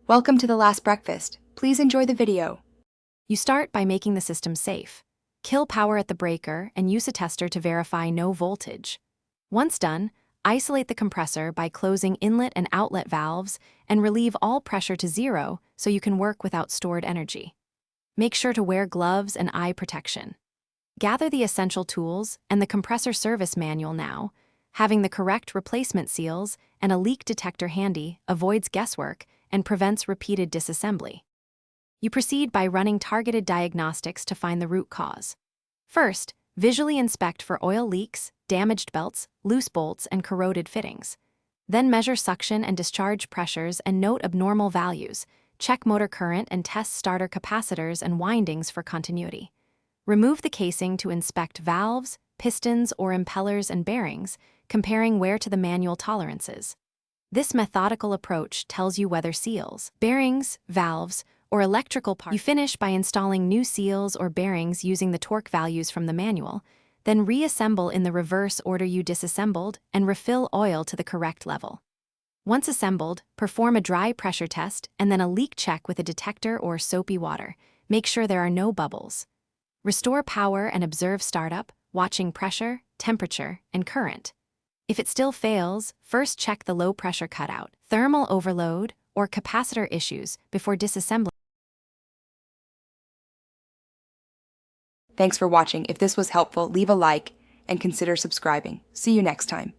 Welcome to the last breakfast. Please enjoy the video. You start by making the system safe. Kill power at the breaker and use a tester to verify no voltage. Once done, isolate the compressor by closing inlet and outlet valves and relieve all pressure to zero so you can work without stored energy. Make sure to wear gloves and eye protection. Gather the essential tools and the compressor service manual now. Having the correct replacement seals and a leak detector handy avoids guesswork and prevents repeated disassembly. You proceed by running targeted diagnostics to find the root cause. First, visually inspect for oil leaks, damaged belts, loose bolts, and corroded fittings. Then measure suction and discharge pressures and note abnormal values. Check motor current and test starter capacitors and windings for continuity. Remove the casing to inspect valves, pistons, or impellers and bearings, comparing wear to the manual tolerances. This methodical approach tells you whether seals, bearings, valves, or electrical parts. You finish by installing new seals or bearings using the torque values from the manual, then reassemble in the reverse order you disassembled and refill oil to the correct level. Once assembled, perform a dry pressure test and then a leak check with a detector or soapy water. Make sure there are no bubbles. Restore power and observe startup, watching pressure, temperature, and current. If it still fails, first check the low-pressure cutout, thermal overload, or capacitor issues before disassembling. Thanks for watching. If this was helpful, leave a like and consider subscribing. See you next time.